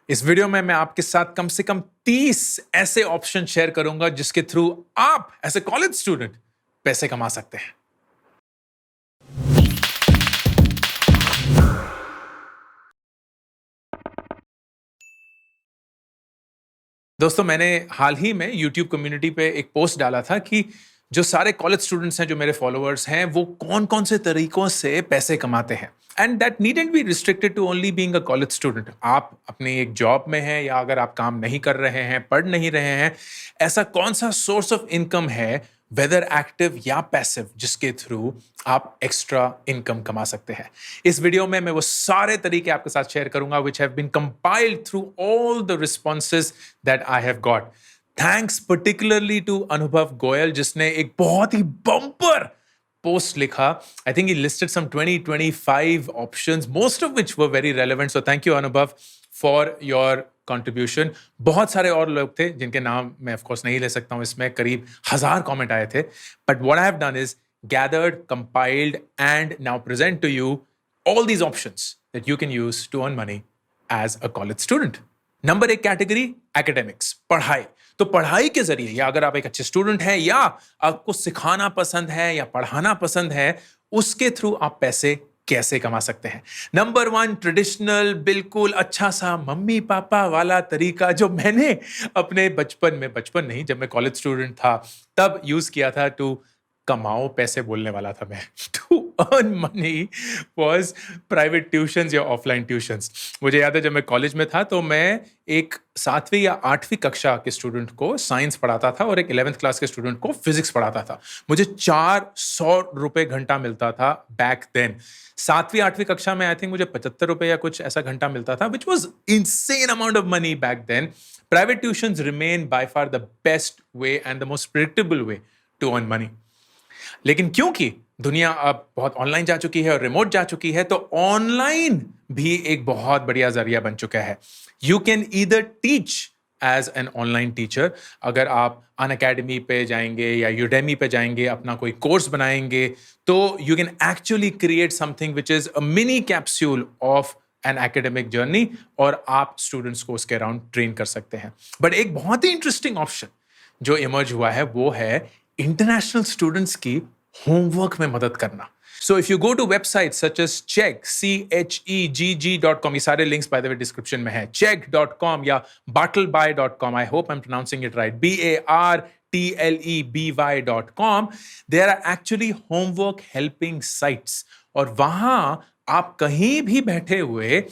इस वीडियो में मैं आपके साथ कम से कम 30 ऐसे ऑप्शन शेयर करूंगा जिसके थ्रू आप एज ए कॉलेज स्टूडेंट पैसे कमा सकते हैं। दोस्तों, मैंने हाल ही में YouTube कम्युनिटी पे एक पोस्ट डाला था कि जो सारे कॉलेज स्टूडेंट्स हैं, जो मेरे फॉलोअर्स हैं, वो कौन-कौन से तरीकों से पैसे कमाते हैं। And that needn't be restricted to only being a college student. आप अपनी एक जॉब में हैं या अगर आप काम नहीं कर रहे हैं, पढ़ नहीं रहे हैं, ऐसा कौन सा सोर्स ऑफ इनकम है, वेदर एक्टिव या पैसिव, जिसके थ्रू आप एक्स्ट्रा इनकम कमा सकते हैं। इस वीडियो में मैं वो सारे तरीके आपके साथ शेयर करूंगा which have been compiled through all the responses that I have got. Thanks particularly to अनुभव गोयल, जिसने एक बहुत ही बम्पर पोस्ट लिखा. I think he listed some 20-25 options, most of which were very relevant. So thank you अनुभव for your contribution. बहुत सारे और लोग थे जिनके नाम मैं of course नहीं ले सकता हूं. इसमें करीब 1000 कमेंट आए थे. But what I have done is gathered, compiled, and now present to you all these options that you can use to earn money as a college student. Number एक category, academics, पढ़ाई. तो पढ़ाई के जरिए, या अगर आप एक अच्छे स्टूडेंट हैं या आपको सिखाना पसंद है या पढ़ाना पसंद है, उसके थ्रू आप पैसे कैसे कमा सकते हैं. नंबर वन, ट्रेडिशनल, बिल्कुल अच्छा सा मम्मी पापा वाला तरीका जो मैंने अपने बचपन नहीं, जब मैं कॉलेज स्टूडेंट था तब यूज किया था. टू कमाओ पैसे बोलने वाला था मैं. To earn money was private tuitions या ऑफलाइन ट्यूशंस. मुझे याद है जब मैं कॉलेज में था तो मैं एक 7वीं या 8वीं कक्षा के स्टूडेंट को साइंस पढ़ाता था और एक 11th क्लास के स्टूडेंट को फिजिक्स पढ़ाता था. मुझे 400 रुपए घंटा मिलता था बैक देन. 7वीं 8वीं कक्षा में आई थिंक मुझे 75 रुपए या कुछ ऐसा घंटा मिलता था, which was insane amount of money back then. Private tuitions remain by far the best way and the most predictable way to earn money. लेकिन क्योंकि दुनिया अब बहुत ऑनलाइन जा चुकी है और रिमोट जा चुकी है, तो ऑनलाइन भी एक बहुत बढ़िया जरिया बन चुका है. You can either teach as an online teacher. अगर आप अनअकैडमी पे जाएंगे या यूडेमी पे जाएंगे, अपना कोई कोर्स बनाएंगे, तो you can actually create something which is a mini capsule of an academic journey, और आप स्टूडेंट्स को उसके अराउंड ट्रेन कर सकते हैं. बट एक बहुत ही इंटरेस्टिंग ऑप्शन जो इमर्ज हुआ है वो है इंटरनेशनल स्टूडेंट्स की होमवर्क में मदद करना. So if you go to websites such as Chegg, CHEGG.com, ये सारे links by the way description में है, Chegg.com या bartleby.com, I hope I'm pronouncing it right, BARTLEBY.com, there are actually homework helping sites. और वहां आप कहीं भी बैठे हुए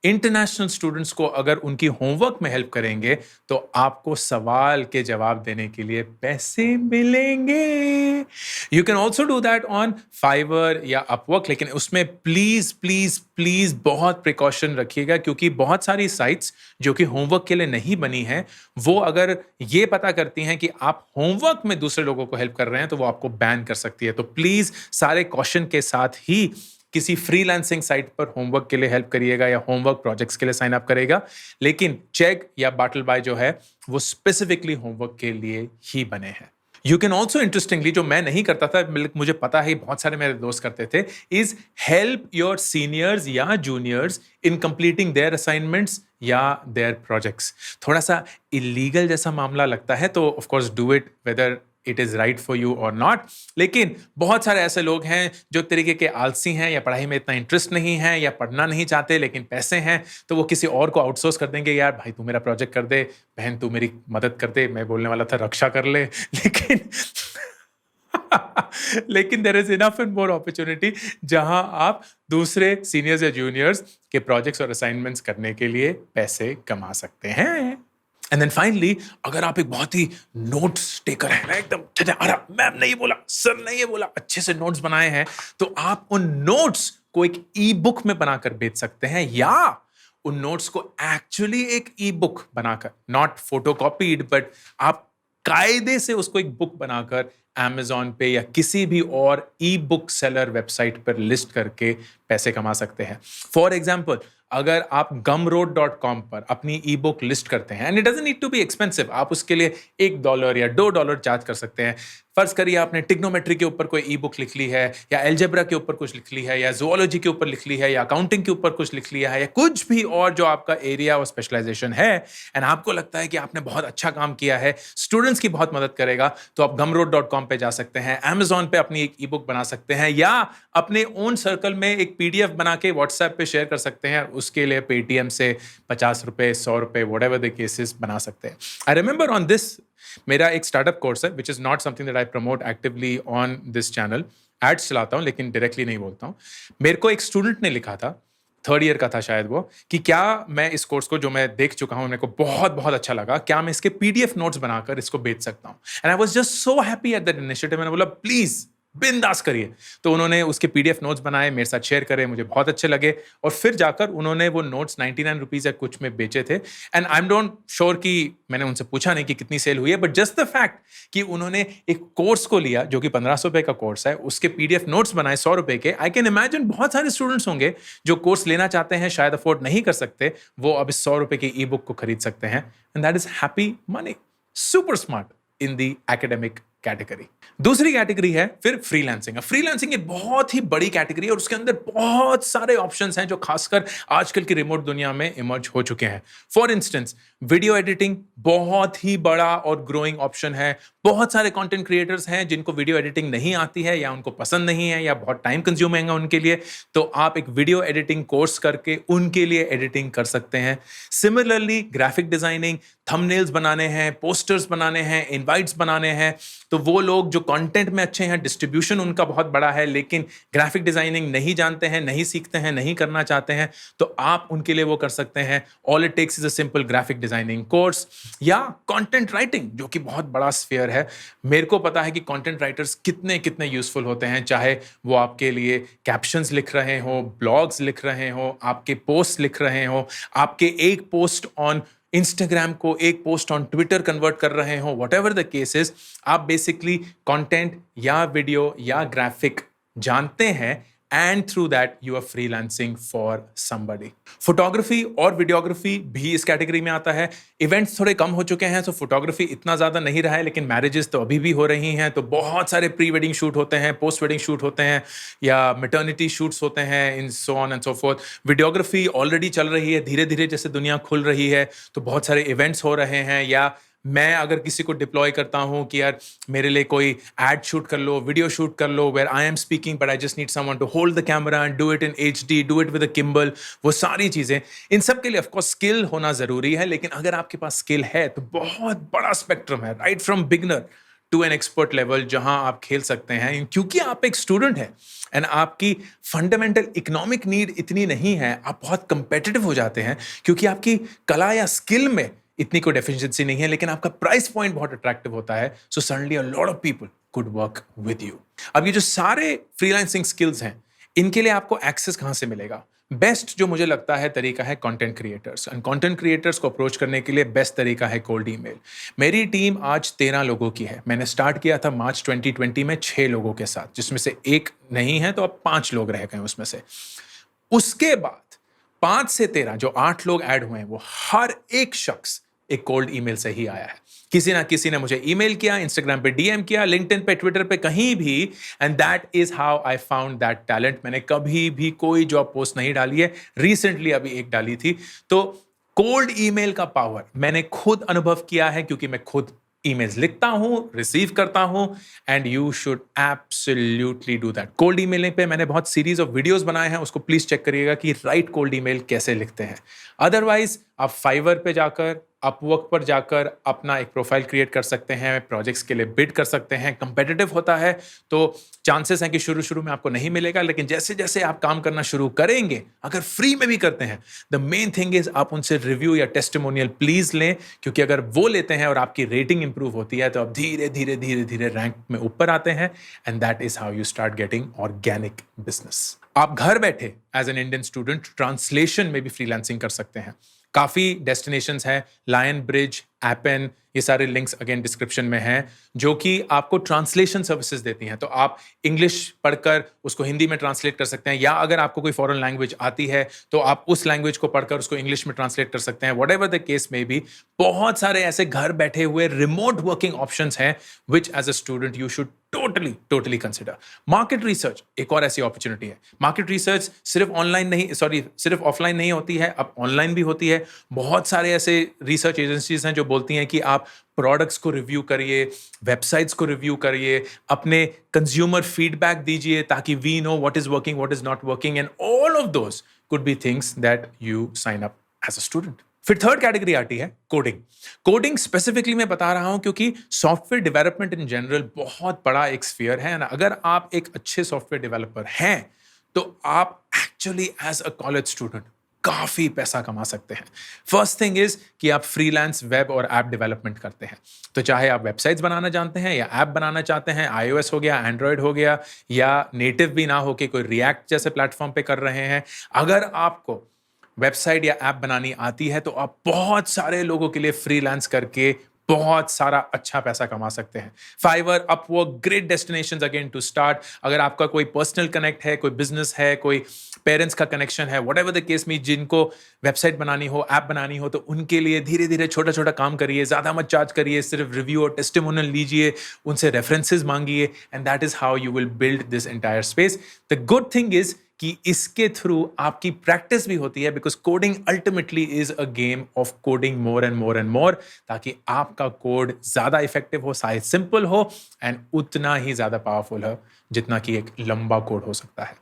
इंटरनेशनल स्टूडेंट्स को अगर उनकी होमवर्क में हेल्प करेंगे तो आपको सवाल के जवाब देने के लिए पैसे मिलेंगे. You can also do that on Fiverr या अपवर्क, लेकिन उसमें प्लीज प्लीज प्लीज बहुत प्रिकॉशन रखिएगा, क्योंकि बहुत सारी साइट्स जो कि होमवर्क के लिए नहीं बनी हैं, वो अगर ये पता करती हैं कि आप होमवर्क में दूसरे लोगों को हेल्प कर रहे हैं तो वो आपको बैन कर सकती है. तो प्लीज सारे कॉशन के साथ ही किसी फ्रीलांसिंग साइट पर होमवर्क के लिए हेल्प करिएगा या होमवर्क प्रोजेक्ट्स के लिए साइन अप करेगा. लेकिन चेक या बाटलबाय जो है वो स्पेसिफिकली होमवर्क के लिए ही बने हैं. यू कैन ऑल्सो, इंटरेस्टिंगली, जो मैं नहीं करता था, मुझे पता है बहुत सारे मेरे दोस्त करते थे, इज हेल्प योर सीनियर्स या juniors in completing there assignments या देयर प्रोजेक्ट्स. थोड़ा सा इलीगल जैसा मामला लगता है, तो of course do it whether it is right for you और नॉट. लेकिन बहुत सारे ऐसे लोग हैं जो एक तरीके के आलसी हैं या पढ़ाई में इतना इंटरेस्ट नहीं है या पढ़ना नहीं चाहते, लेकिन पैसे हैं तो वो किसी और को आउटसोर्स कर देंगे. यार भाई, तू मेरा प्रोजेक्ट कर दे, बहन तू मेरी मदद कर दे. मैं बोलने वाला था रक्षा कर ले, लेकिन लेकिन there is enough and more opportunity जहां आप दूसरे सीनियर्स या जूनियर्स के प्रोजेक्ट्स और असाइनमेंट्स करने के लिए पैसे कमा सकते हैं. एंड देन फाइनली, अगर आप एक बहुत ही नोट्स टेकर हैं ना, एकदम अरे मैम ने ये बोला, सर ने ये बोला, अच्छे से नोट्स बनाए हैं, तो आप उन नोट्स को एक ई बुक में बनाकर बेच सकते हैं, या उन नोट्स को एक्चुअली एक ई बुक बनाकर, नॉट फोटोकॉपीड, बट आप कायदे से उसको एक बुक बनाकर Amazon पे या किसी भी और ई बुक सेलर वेबसाइट पर लिस्ट करके पैसे कमा सकते हैं। फॉर एग्जाम्पल, अगर आप gumroad.com पर अपनी ई बुक लिस्ट करते हैं, and it doesn't need to be expensive, आप उसके लिए $1 या $2 चार्ज कर सकते हैं। फर्ज करिए आपने ट्रिग्नोमेट्री के ऊपर कोई ई बुक लिख ली है, या एल्जेब्रा के ऊपर कुछ लिख ली है, या जूलॉजी के ऊपर लिख ली है, या अकाउंटिंग के ऊपर कुछ लिख लिया है, या कुछ भी और जो आपका एरिया और स्पेशलाइजेशन है, एंड आपको लगता है कि आपने बहुत अच्छा काम किया है, स्टूडेंट्स की बहुत मदद करेगा, तो आप gumroad.com पे जा सकते हैं, Amazon पे अपनी एक ई बुक बना सकते हैं, या अपने ओन सर्कल में एक PDF बना के व्हाट्सएप पे शेयर कर सकते हैं। उसके लिए पेटीएम से ₹50, ₹100, whatever the cases बना सकते हैं। आई रिमेंबर ऑन दिस, मेरा एक स्टार्टअप कोर्स है which is not something that I promote actively on this channel. Ads चलाता हूं लेकिन डायरेक्टली नहीं बोलता हूं। मेरे को एक स्टूडेंट ने लिखा था, 3rd ईयर का था शायद वो, कि क्या मैं इस कोर्स को जो मैं देख चुका हूं, मेरे को बहुत बहुत अच्छा लगा, क्या मैं इसके PDF नोट्स बनाकर इसको बेच सकता हूं। And I was just so happy at that initiative. मैंने बोला प्लीज बिंदास करिए। तो उन्होंने उसके PDF नोट्स बनाए, मेरे साथ शेयर करे, मुझे बहुत अच्छे लगे, और फिर जाकर उन्होंने वो नोट्स 99 रुपीज या कुछ में बेचे थे। And I am don't sure कि मैंने उनसे पूछा नहीं कि कितनी सेल हुई है, बट जस्ट द फैक्ट कि उन्होंने एक कोर्स को लिया जो कि 1500 रुपए का कोर्स है, उसके PDF नोट्स बनाए 100 रुपए के। आई कैन इमेजिन बहुत सारे स्टूडेंट्स होंगे जो कोर्स लेना चाहते हैं, शायद अफोर्ड नहीं कर सकते, वो अब इस 100 रुपए की ई बुक को खरीद सकते हैं। And that is happy money. Super smart in the academic category. दूसरी कैटेगरी है फिर फ्रीलांसिंग। फ्रीलांसिंग एक बहुत ही बड़ी कैटेगरी है और उसके अंदर बहुत सारे ऑप्शंस हैं जो खासकर आजकल की रिमोट दुनिया में इमर्ज हो चुके हैं। फॉर इंस्टेंस, वीडियो एडिटिंग बहुत ही बड़ा और ग्रोइंग ऑप्शन है। बहुत सारे कंटेंट क्रिएटर्स हैं जिनको वीडियो एडिटिंग नहीं आती है, या उनको पसंद नहीं है, या बहुत टाइम कंज्यूमिंग है उनके लिए, तो आप एक वीडियो एडिटिंग कोर्स करके उनके लिए एडिटिंग कर सकते हैं। सिमिलरली ग्राफिक डिजाइनिंग, थंबनेल्स बनाने हैं, पोस्टर्स बनाने हैं, इनवाइट्स बनाने हैं, तो वो लोग जो कंटेंट में अच्छे हैं, डिस्ट्रीब्यूशन उनका बहुत बड़ा है, लेकिन ग्राफिक डिजाइनिंग नहीं जानते हैं, नहीं सीखते हैं, नहीं करना चाहते हैं, तो आप उनके लिए वो कर सकते हैं। All it takes is a simple graphic designing course. या कंटेंट राइटिंग, जो कि बहुत बड़ा स्फीयर है। मेरे को पता है कि कंटेंट राइटर्स कितने कितने यूजफुल होते हैं, चाहे वो आपके लिए कैप्शंस लिख रहे हो, ब्लॉग्स लिख रहे हो, आपके पोस्ट लिख रहे हो, आपके एक पोस्ट ऑन इंस्टाग्राम को एक पोस्ट ऑन ट्विटर कन्वर्ट कर रहे हो, वट एवर द केसेस, आप बेसिकली कंटेंट या वीडियो या ग्राफिक जानते हैं, and through that you are freelancing for somebody. Photography और वीडियोग्राफी भी इस कैटेगरी में आता है। इवेंट्स थोड़े कम हो चुके हैं, तो फोटोग्राफी इतना ज्यादा नहीं रहा है, लेकिन मैरिजेस तो अभी भी हो रही हैं, तो बहुत सारे प्री वेडिंग शूट होते हैं, पोस्ट वेडिंग शूट होते हैं, या मैटरनिटी शूट्स होते हैं, in so on and so forth. Videography already चल रही है, धीरे धीरे जैसे दुनिया खुल रही है तो बहुत सारे इवेंट्स हो रहे हैं। या मैं अगर किसी को डिप्लॉय करता हूं कि यार मेरे लिए कोई एड शूट कर लो, वीडियो शूट कर लो, where I am speaking but I just need someone to hold the camera and do it in HD, do it with a gimbal, वो सारी चीजें, इन सब के लिए ऑफ कोर्स स्किल होना जरूरी है। लेकिन अगर आपके पास स्किल है तो बहुत बड़ा स्पेक्ट्रम है, right from beginner to an expert level, जहां आप खेल सकते हैं। क्योंकि आप एक स्टूडेंट हैं एंड आपकी फंडामेंटल इकोनॉमिक नीड इतनी नहीं है, आप बहुत कंपेटिटिव हो जाते हैं क्योंकि आपकी कला या स्किल में इतनी कोई डेफिशिएंसी नहीं है, लेकिन आपका प्राइस पॉइंट बहुत अट्रैक्टिव होता है। So suddenly a lot of people could work with you. अब ये जो सारे फ्रीलांसिंग स्किल्स हैं, इनके लिए आपको एक्सेस कहां से मिलेगा? बेस्ट जो मुझे लगता है तरीका है content creators. And content creators को अप्रोच करने के लिए बेस्ट तरीका है कोल्ड ईमेल। मेरी टीम आज 13 लोगों की है। मैंने स्टार्ट किया था मार्च 2020 में 6 लोगों के साथ, जिसमें से एक नहीं है, तो अब 5 लोग रह गए उसमें से। उसके बाद 5 से 13 जो 8 लोग ऐड हुए हैं, वो हर एक शख्स एक कोल्ड ईमेल से ही आया है। किसी ना किसी ने मुझे ईमेल किया, इंस्टाग्राम पे DM किया, लिंक्डइन पे, ट्विटर पे, कहीं भी, and that is how I found that talent. मैंने कभी भी कोई जॉब पोस्ट नहीं डाली है, रिसेंटली अभी एक डाली थी। तो कोल्ड ईमेल का पावर मैंने खुद अनुभव किया है, क्योंकि मैं खुद ईमेल्स लिखता हूं, रिसीव करता हूं, and you should absolutely do that. Cold emailing पे मैंने बहुत सीरीज ऑफ वीडियोस बनाए हैं, उसको प्लीज चेक करिएगा कि राइट कोल्ड ईमेल कैसे लिखते हैं। अदरवाइज आप फाइवर पे जाकर, अपवर्क पर जाकर अपना एक प्रोफाइल क्रिएट कर सकते हैं, प्रोजेक्ट्स के लिए बिड कर सकते हैं। कंपेटिटिव होता है तो चांसेस हैं कि शुरू में आपको नहीं मिलेगा, लेकिन जैसे जैसे आप काम करना शुरू करेंगे, अगर फ्री में भी करते हैं, द मेन थिंग इज आप उनसे रिव्यू या टेस्टिमोनियल प्लीज लें, क्योंकि अगर वो लेते हैं और आपकी रेटिंग इंप्रूव होती है, तो आप धीरे धीरे धीरे धीरे रैंक में ऊपर आते हैं, and that is how you start getting organic business. आप घर बैठे as an Indian student translation में भी फ्रीलांसिंग कर सकते हैं। काफी डेस्टिनेशंस हैं, लायन ब्रिज, एपेन, ये सारे लिंक्स अगेन डिस्क्रिप्शन में हैं, जो कि आपको ट्रांसलेशन सर्विसेज देती हैं। तो आप इंग्लिश पढ़कर उसको हिंदी में ट्रांसलेट कर सकते हैं, या अगर आपको कोई फॉरेन लैंग्वेज आती है तो आप उस लैंग्वेज को पढ़कर उसको इंग्लिश में ट्रांसलेट कर सकते हैं। व्हाटएवर द केस में भी बहुत सारे ऐसे घर बैठे हुए रिमोट वर्किंग ऑप्शंस हैं which as a student you should totally consider. Market research एक और ऐसी अपॉर्चुनिटी है। मार्केट रिसर्च सिर्फ ऑफलाइन नहीं होती है, अब ऑनलाइन भी होती है। बहुत सारे ऐसे रिसर्च एजेंसीज हैं जो बोलती हैं कि आप प्रोडक्ट्स को रिव्यू करिए, वेबसाइट्स को रिव्यू करिए, अपने कंज्यूमर फीडबैक दीजिए, ताकि we know what is working, what is not working, and all of those could be things that you sign up as a student. फिर थर्ड कैटेगरी आती है कोडिंग। कोडिंग स्पेसिफिकली मैं बता रहा हूं क्योंकि सॉफ्टवेयर डेवलपमेंट इन जनरल बहुत बड़ा एक स्फीयर है ना। अगर आप एक अच्छे सॉफ्टवेयर डेवलपर हैं तो आप actually as a college student काफी पैसा कमा सकते हैं। फर्स्ट थिंग इज कि आप फ्रीलांस वेब और ऐप डेवलपमेंट करते हैं। तो चाहे आप वेबसाइट्स बनाना जानते हैं या ऐप बनाना चाहते हैं, iOS हो गया, एंड्रॉयड हो गया, या नेटिव भी ना होके कोई रिएक्ट जैसे प्लेटफॉर्म पे कर रहे हैं, अगर आपको वेबसाइट या ऐप बनानी आती है तो आप बहुत सारे लोगों के लिए फ्रीलांस करके बहुत सारा अच्छा पैसा कमा सकते हैं। Fiverr, Upwork, great destinations again to start. अगर आपका कोई पर्सनल कनेक्ट है, कोई बिजनेस है, कोई पेरेंट्स का कनेक्शन है, व्हाटएवर द केस में, जिनको वेबसाइट बनानी हो, ऐप बनानी हो, तो उनके लिए धीरे धीरे छोटा छोटा काम करिए, ज्यादा मत चार्ज करिए, सिर्फ रिव्यू और टेस्टिमोनियल लीजिए, उनसे रेफरेंसेस मांगिए, and that is how you will build this entire space. The good thing is कि इसके थ्रू आपकी प्रैक्टिस भी होती है, because coding ultimately is a game of coding more and more and more, ताकि आपका कोड ज्यादा इफेक्टिव हो, साइज सिंपल हो, एंड उतना ही ज्यादा पावरफुल हो जितना कि एक लंबा कोड हो सकता है।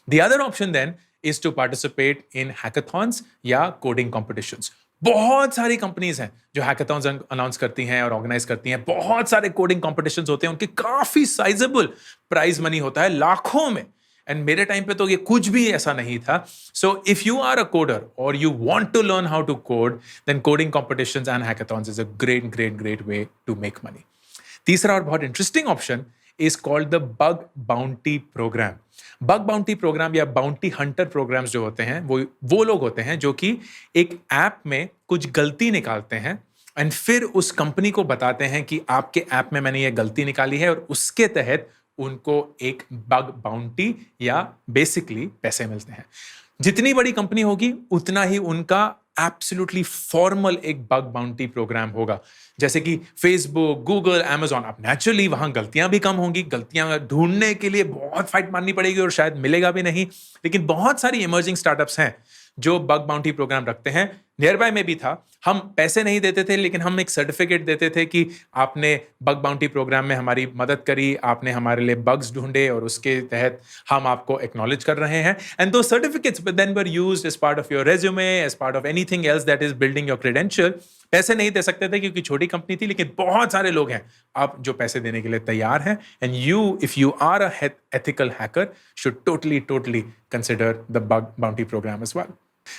The other option then is to participate in hackathons या कोडिंग कॉम्पिटिशंस। बहुत सारी कंपनीज हैं जो हैकाथॉन्स अनाउंस करती हैं और ऑर्गेनाइज करती हैं। बहुत सारे कोडिंग कॉम्पिटिशंस होते हैं, उनके काफी साइजेबल प्राइज मनी होता है, लाखों में। एंड मेरे टाइम पे तो ये कुछ भी ऐसा नहीं था। So if you are a coder और you want to learn how to code, then coding competitions and hackathons is a great way to make money. तीसरा और बहुत interesting option is called the bug bounty program. Bug bounty program या bounty hunter programs जो होते हैं वो लोग होते हैं जो कि एक ऐप में कुछ गलती निकालते हैं एंड फिर उस कंपनी को बताते हैं कि आपके ऐप में मैंने ये गलती निकाली है, और उसके तहत उनको एक बग बाउंटी या बेसिकली पैसे मिलते हैं। जितनी बड़ी कंपनी होगी उतना ही उनका एब्सोल्युटली फॉर्मल एक बग बाउंटी प्रोग्राम होगा। जैसे कि फेसबुक, गूगल, अमेजॉन, अब नेचुरली वहां गलतियां भी कम होंगी, गलतियां ढूंढने के लिए बहुत फाइट मारनी पड़ेगी और शायद मिलेगा भी नहीं। लेकिन बहुत सारी इमर्जिंग स्टार्टअप्स हैं जो बग बाउंटी प्रोग्राम रखते हैं। नियर बाय में भी था, हम पैसे नहीं देते थे, लेकिन हम एक सर्टिफिकेट देते थे कि आपने बग बाउंटी प्रोग्राम में हमारी मदद करी, आपने हमारे लिए बग्स ढूंढे, और उसके तहत हम आपको एक्नॉलेज कर रहे हैं। And those certificates then were used as part of your resume, as part of anything else that is building your credential. पैसे नहीं दे सकते थे क्योंकि छोटी कंपनी थी, लेकिन बहुत सारे लोग हैं अब जो पैसे देने के लिए तैयार हैं। And you, if you are a ethical hacker, should totally consider the bug bounty program as well.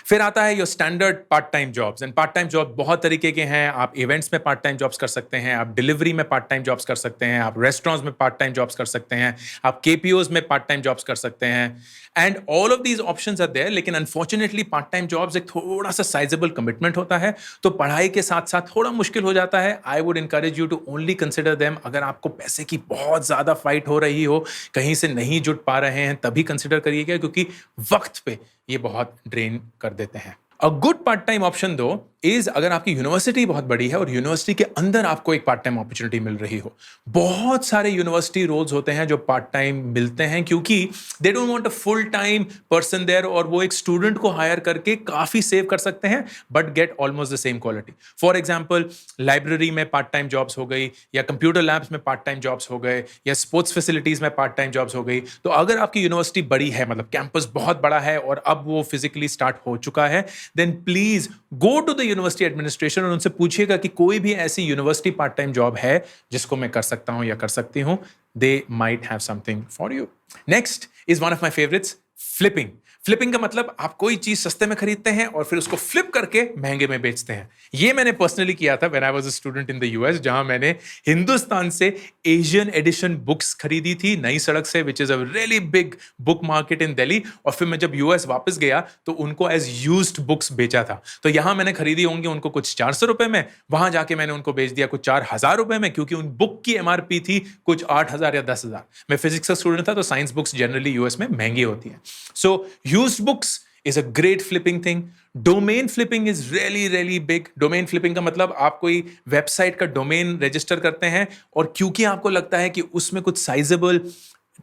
फिर आता है your standard part time jobs. And part time job बहुत तरीके के हैं। आप इवेंट्स में पार्ट टाइम जॉब्स कर सकते हैं, आप डिलीवरी में पार्ट टाइम जॉब्स कर सकते हैं, आप रेस्टोरेंट्स में पार्ट टाइम जॉब्स कर सकते हैं, आप केपीओज में पार्ट टाइम जॉब्स कर सकते हैं। And all of these options are there, लेकिन अनफॉर्चुनेटली पार्ट टाइम जॉब्स एक थोड़ा सा साइजेबल कमिटमेंट होता है, तो पढ़ाई के साथ साथ थोड़ा मुश्किल हो जाता है। I would encourage you to only consider them अगर आपको पैसे की बहुत ज्यादा फाइट हो रही हो, कहीं से नहीं जुट पा रहे हैं, तभी कंसिडर करिएगा, क्योंकि वक्त पे ये बहुत ड्रेन कर देते हैं। A good part time option दो इज अगर आपकी यूनिवर्सिटी बहुत बड़ी है और यूनिवर्सिटी के अंदर आपको एक पार्ट टाइम अपॉर्चुनिटी मिल रही हो। बहुत सारे यूनिवर्सिटी रोल्स होते हैं जो पार्ट टाइम मिलते हैं, क्योंकि they don't want a full time person there, और वो एक स्टूडेंट को हायर करके काफी सेव कर सकते हैं but get almost the same quality. For example, library में पार्ट टाइम जॉब्स हो गई, या कंप्यूटर लैब्स में पार्ट टाइम जॉब्स हो गए, या स्पोर्ट्स फैसिलिटीज में पार्ट टाइम जॉब्स हो गई। तो अगर आपकी यूनिवर्सिटी बड़ी है, मतलब कैंपस बहुत बड़ा है और अब वो फिजिकली स्टार्ट हो चुका है, then please go to the university administration और उनसे पूछिएगा कि कोई भी ऐसी यूनिवर्सिटी पार्ट टाइम जॉब है जिसको मैं कर सकता हूं या कर सकती हूं। They might have something for you. Next is one of my favourites, flipping. Flipping का मतलब आप कोई चीज सस्ते में खरीदते हैं और फिर उसको फ्लिप करके महंगे में बेचते हैं। ये मैंने पर्सनली किया था when I was a student in the US, जहां मैंने हिंदुस्तान से एशियन एडिशन बुक्स खरीदी थी नई सड़क से, which is a really big book market in Delhi. और फिर मैं जब यूएस वापस गया तो उनको एज यूज्ड बुक्स बेचा था। तो यहां मैंने खरीदी होंगी उनको कुछ 400 रुपए में, वहां जाके मैंने उनको बेच दिया कुछ 4000 रुपए में, क्योंकि उन बुक की एमआरपी थी कुछ 8000 या 10,000। मैं फिजिक्स का स्टूडेंट था तो साइंस बुक्स जनरली यूएस में महंगी होती हैं। सो used books is a great flipping thing. Domain flipping is really big. Domain flipping का मतलब आप कोई वेबसाइट का डोमेन रजिस्टर करते हैं और क्योंकि आपको लगता है कि उसमें कुछ साइजेबल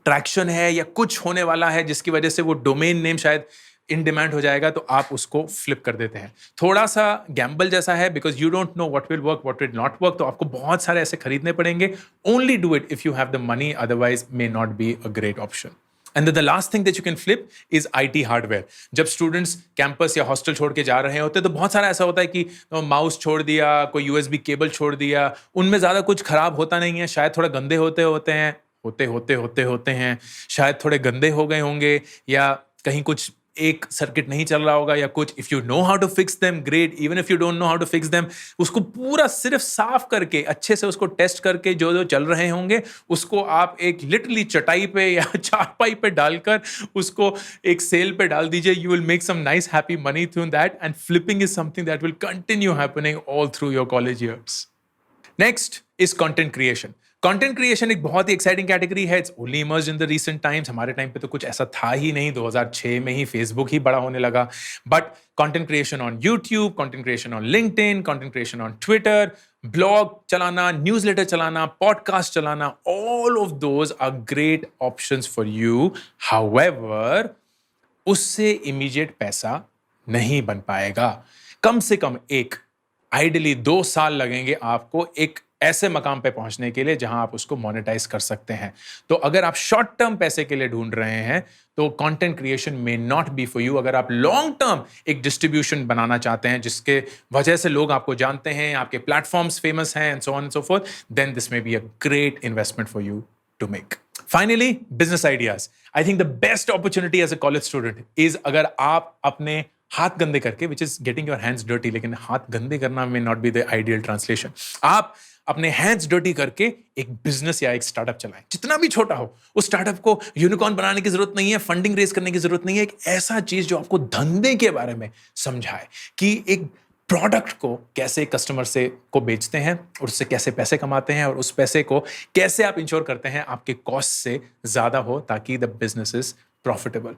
ट्रैक्शन है या कुछ होने वाला है जिसकी वजह से वो डोमेन नेम शायद इन डिमांड हो जाएगा, तो आप उसको फ्लिप कर देते हैं। थोड़ा सा गैम्बल जैसा है, because you don't know what will work what will not work, तो आपको बहुत सारे ऐसे खरीदने पड़ेंगे। Only do it if you have the money, otherwise may not B a great option. And then the last thing that you can flip is IT hardware. जब students campus या hostel छोड़ के जा रहे होते हैं तो बहुत सारा ऐसा होता है कि माउस छोड़ दिया, कोई यूएसबी केबल छोड़ दिया, उनमें ज़्यादा कुछ खराब होता नहीं है, शायद थोड़े गंदे होते हैं, शायद थोड़े गंदे हो गए होंगे, या कहीं कुछ एक सर्किट नहीं चल रहा होगा या कुछ। If you know how to fix them great, even if you don't know how to fix them, उसको पूरा सिर्फ साफ करके अच्छे से उसको टेस्ट करके जो जो चल रहे होंगे उसको आप एक लिटरली चटाई पे या चारपाई पे डालकर उसको एक सेल पे डाल दीजिए। You will make some nice happy money through that, and flipping is something that will continue happening all through your college years. Next is content creation. Content creation एक बहुत ही एक्साइटिंग कैटेगरी है। It's only emerged in the recent times. हमारे time पे तो कुछ ऐसा था ही नहीं, 2006 में ही फेसबुक ही बड़ा होने लगा। But content creation on YouTube, content creation on LinkedIn, content creation on Twitter, blog चलाना, न्यूज़लेटर चलाना, पॉडकास्ट चलाना, all of those are great options for you. However, उससे इमीडिएट पैसा नहीं बन पाएगा। कम से कम आइडियली 2 साल लगेंगे आपको एक ऐसे मकाम पे पहुंचने के लिए जहां आप उसको मोनेटाइज कर सकते हैं। तो अगर आप शॉर्ट टर्म पैसे के लिए ढूंढ रहे हैं तो content creation may not B for you. अगर आप लॉन्ग टर्म एक डिस्ट्रीब्यूशन बनाना चाहते हैं जिसके वजह से लोग आपको जानते हैं, आपके प्लेटफॉर्म्स फेमस हैं and so on and so forth, then this may be a great investment for you to make. Finally, business ideas. I think the best opportunity as a college student is अगर आप अपने हाथ गंदे करके, which is getting your hands dirty, लेकिन हाथ गंदे करना may not be the ideal translation. आप अपने हैंड्स डर्टी करके एक बिजनेस या एक स्टार्टअप चलाएं, जितना भी छोटा हो। उस स्टार्टअप को यूनिकॉर्न बनाने की जरूरत नहीं है, फंडिंग रेज करने की जरूरत नहीं है। एक ऐसा चीज जो आपको धंधे के बारे में समझाए कि एक प्रोडक्ट को कैसे कस्टमर से को बेचते हैं और उससे कैसे पैसे कमाते हैं, और उस पैसे को कैसे आप इंश्योर करते हैं आपके कॉस्ट से ज्यादा हो ताकि द बिजनेस इज प्रॉफिटेबल।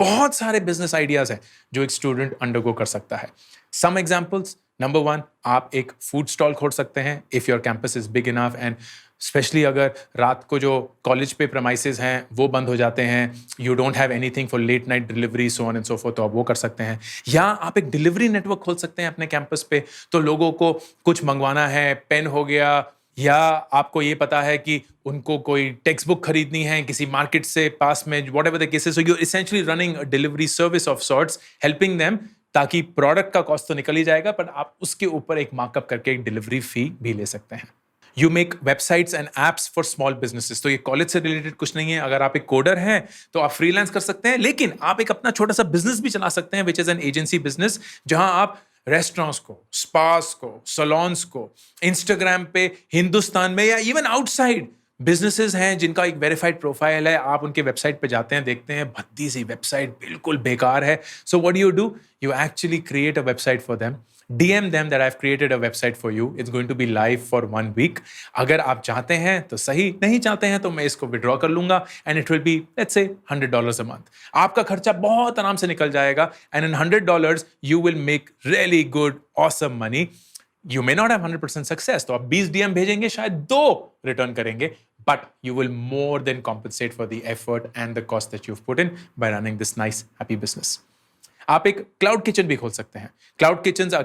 बहुत सारे बिजनेस आइडियाज हैं जो एक स्टूडेंट अंडरगो कर सकता है। सम एग्जांपल्स, नंबर 1, आप एक फूड स्टॉल खोल सकते हैं if your campus is big enough, and specially अगर रात को जो कॉलेज पे प्रमाइसेस हैं वो बंद हो जाते हैं, you don't have anything for late night delivery, so on and so forth, तो आप वो कर सकते हैं। या आप एक डिलीवरी नेटवर्क खोल सकते हैं अपने कैंपस पे। तो लोगों को कुछ मंगवाना है, पेन हो गया, या आपको ये पता है कि उनको कोई टेक्स्ट बुक खरीदनी है किसी मार्केट से पास में, whatever the case is, so you are essentially running a delivery service of sorts, helping them, ताकि प्रोडक्ट का कॉस्ट तो निकल ही जाएगा पर आप उसके ऊपर एक मार्कअप करके एक डिलीवरी फी भी ले सकते हैं। You make websites and apps for small businesses. तो ये कॉलेज से रिलेटेड कुछ नहीं है। अगर आप एक कोडर हैं तो आप फ्रीलांस कर सकते हैं, लेकिन आप एक अपना छोटा सा बिजनेस भी चला सकते हैं, which is an agency business, जहां आप रेस्टोरेंट्स को, स्पास को, सलोन्स को इंस्टाग्राम पे हिंदुस्तान में या इवन आउटसाइड बिजनेसेस हैं जिनका एक वेरीफाइड प्रोफाइल है, आप उनके वेबसाइट पे जाते हैं, देखते हैं भद्दी सी वेबसाइट, बिल्कुल बेकार है। So what do you actually create a website for them, DM them that I've created a website for you. It's going to be live for 1 week. अगर आप चाहते हैं तो सही, नहीं चाहते हैं तो मैं इसको विड्रॉ कर लूंगा, and it will be, let's say, $100 a month. आपका खर्चा बहुत आराम से निकल जाएगा, and in $100 you will make really good, awesome money. You may not have 100% success. तो आप 20 DM भेजेंगे, शायद 2 रिटर्न करेंगे, but you will more than compensate for the effort and the cost that you've put in by running this nice, happy business. आप एक cloud kitchen भी खोल सकते हैं। क्लाउड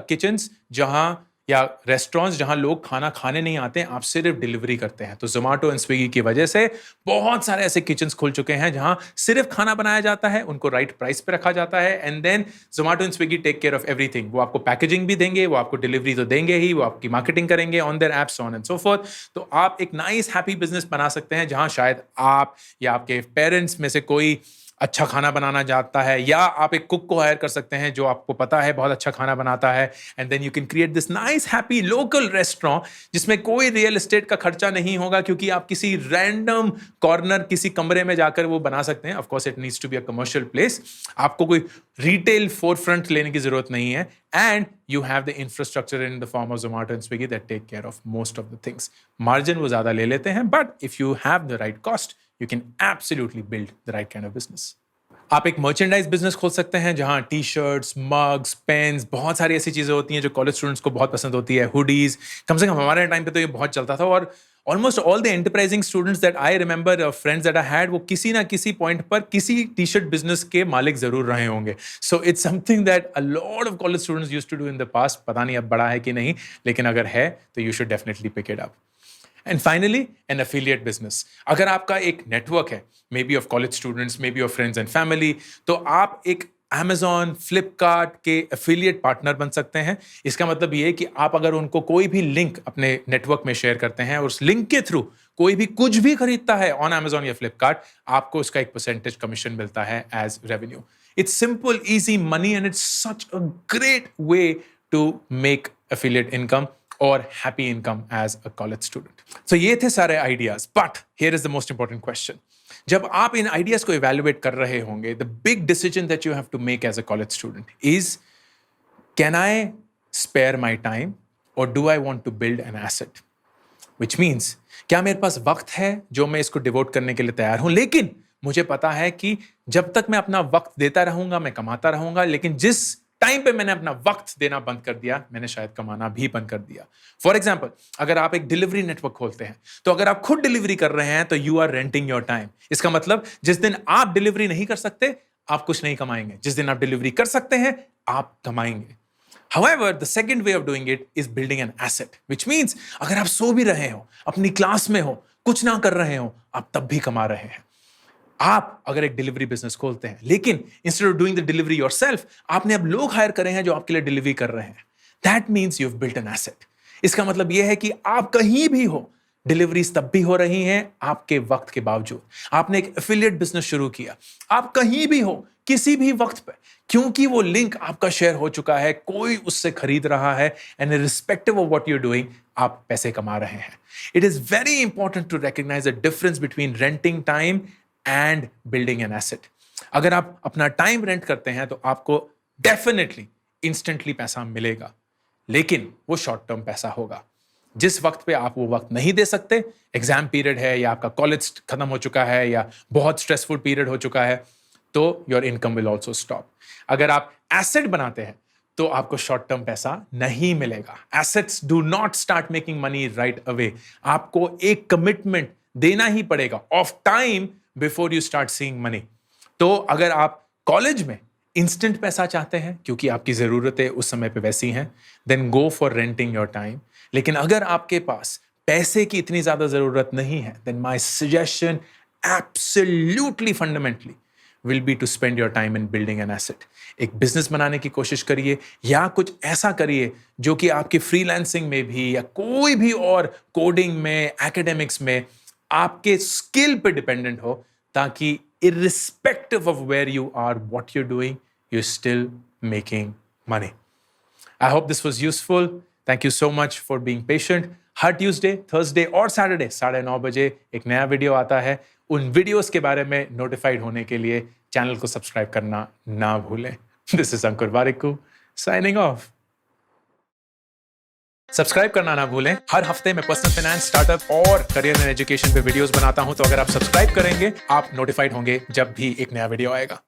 किचन्स जहां या रेस्टोरेंट्स जहां लोग खाना खाने नहीं आते हैं, आप सिर्फ डिलीवरी करते हैं। तो जोमेटो एंड स्विगी की वजह से बहुत सारे ऐसे किचन्स खुल चुके हैं जहां सिर्फ खाना बनाया जाता है, उनको राइट प्राइस पे रखा जाता है, and then Zomato and Swiggy take care of everything. वो आपको पैकेजिंग भी देंगे, वो आपको डिलीवरी तो देंगे ही, वो आपकी मार्केटिंग करेंगे on their apps, on and so forth. तो आप एक नाइस हैप्पी बिजनेस बना सकते हैं जहां शायद आप या आपके पेरेंट्स में से कोई अच्छा खाना बनाना जानता है, या आप एक कुक को हायर कर सकते हैं जो आपको पता है बहुत अच्छा खाना बनाता है, and then you can create this nice happy local restaurant जिसमें कोई रियल एस्टेट का खर्चा नहीं होगा, क्योंकि आप किसी रैंडम कॉर्नर किसी कमरे में जाकर वो बना सकते हैं. Of course it needs to be a commercial place. आपको कोई रिटेल फोरफ्रंट लेने की जरूरत नहीं है, and you have the infrastructure in the form of Zomato and Swiggy that take care of most of the things. Margin वो ज्यादा ले लेते हैं, but if you have the right cost you can absolutely build the right kind of business. आप एक merchandise business खोल सकते हैं जहां टी शर्ट्स, मग्स, पेन्स, बहुत सारी ऐसी चीजें होती हैं जो कॉलेज स्टूडेंट्स को बहुत पसंद होती है. हुडीज, कम से कम हमारे टाइम पे तो ये बहुत चलता था. और almost all the enterprising students that I remember, friends that I had, वो किसी ना किसी पॉइंट पर किसी टी शर्ट बिजनेस के मालिक जरूर रहे होंगे. So it's something that a lot of college students used to do in the past. पता नहीं अब बड़ा है कि नहीं, लेकिन अगर है तो you should definitely pick it up. And finally an affiliate business. अगर आपका एक नेटवर्क है, maybe of college students, maybe of friends and family, तो आप एक Amazon, फ्लिपकार्ट के एफिलिएट पार्टनर बन सकते हैं. इसका मतलब ये है कि आप अगर उनको कोई भी लिंक अपने नेटवर्क में शेयर करते हैं और उस लिंक के थ्रू कोई भी कुछ भी खरीदता है ऑन Amazon या फ्लिपकार्ट, आपको उसका एक परसेंटेज कमीशन मिलता है as revenue. It's simple, easy money, and it's such a great way to make affiliate income or happy income as a college student. So ये थे सारे ideas, but here is the most important question. जब आप इन ideas को evaluate कर रहे होंगे, the big decision that you have to make as a college student is, can I spare my time or do I want to build an asset? Which means, क्या मेरे पास वक्त है जो मैं इसको devote करने के लिए तैयार हूं, लेकिन मुझे पता है कि जब तक मैं अपना वक्त देता रहूंगा, मैं कमाता रहूंगा, लेकिन जिस टाइम पे मैंने अपना वक्त देना बंद कर दिया, मैंने शायद कमाना भी बंद कर दिया. फॉर एग्जाम्पल, अगर आप एक डिलीवरी नेटवर्क खोलते हैं, तो अगर आप खुद डिलीवरी कर रहे हैं तो you are renting your time. इसका मतलब जिस दिन आप डिलीवरी नहीं कर सकते, आप कुछ नहीं कमाएंगे. जिस दिन आप डिलीवरी कर सकते हैं, आप कमाएंगे. However, the second way of doing it is building an asset, which means अगर आप सो भी रहे हो, अपनी क्लास में हो, कुछ ना कर रहे हो, आप तब भी कमा रहे हैं. आप अगर एक डिलीवरी बिजनेस खोलते हैं, लेकिन instead of doing the delivery yourself, आपने अब लोग हायर करे हैं जो आपके लिए डिलीवरी कर रहे हैं. That means you have built an asset. इसका मतलब यह है कि आप कहीं भी हो, डिलीवरीज तब भी हो रही हैं आपके वक्त के बावजूद. आपने एक एफिलिएट बिजनेस शुरू किया, आप कहीं भी हो, किसी भी वक्त पर, क्योंकि वो लिंक आपका शेयर हो चुका है, कोई उससे खरीद रहा है, and irrespective of what you are doing, आप पैसे कमा रहे हैं. It is very important to recognize the difference between renting time and building an asset. अगर आप अपना टाइम रेंट करते हैं तो आपको डेफिनेटली इंस्टेंटली पैसा मिलेगा, लेकिन वो शॉर्ट टर्म पैसा होगा. जिस वक्त पे आप वो वक्त नहीं दे सकते, एग्जाम पीरियड है, या आपका कॉलेज खत्म हो चुका है, या बहुत स्ट्रेसफुल पीरियड हो चुका है, तो your income will also stop. अगर आप एसेट बनाते हैं तो आपको शॉर्ट टर्म पैसा नहीं मिलेगा. Assets do not start making money right away. आपको एक कमिटमेंट देना ही पड़ेगा of time before you start seeing money. तो अगर आप कॉलेज में इंस्टेंट पैसा चाहते हैं, क्योंकि आपकी जरूरतें उस समय पे वैसी हैं, then go for renting your time. लेकिन अगर आपके पास पैसे की इतनी ज्यादा जरूरत नहीं है, then my suggestion absolutely fundamentally will be to spend your time in building an asset. एक बिजनेस बनाने की कोशिश करिए, या कुछ ऐसा करिए जो कि आपके फ्रीलांसिंग में भी, या कोई भी और कोडिंग में, एकेडमिक्स में आपके स्किल पे डिपेंडेंट हो, ताकि irrespective of where you are, what you're doing, you're still making money. I hope this was useful. Thank you so much for being patient. Her Tuesday, Thursday और Saturday 9:30 बजे एक नया video आता है. उन वीडियोस के बारे में नोटिफाइड होने के लिए चैनल को सब्सक्राइब करना ना भूलें. This is Ankur Warikoo signing off. Subscribe करना ना भूलें. हर हफ्ते मैं पर्सनल फाइनेंस, स्टार्टअप और करियर एंड एजुकेशन पे वीडियोस बनाता हूं, तो अगर आप सब्सक्राइब करेंगे, आप नोटिफाइड होंगे जब भी एक नया वीडियो आएगा.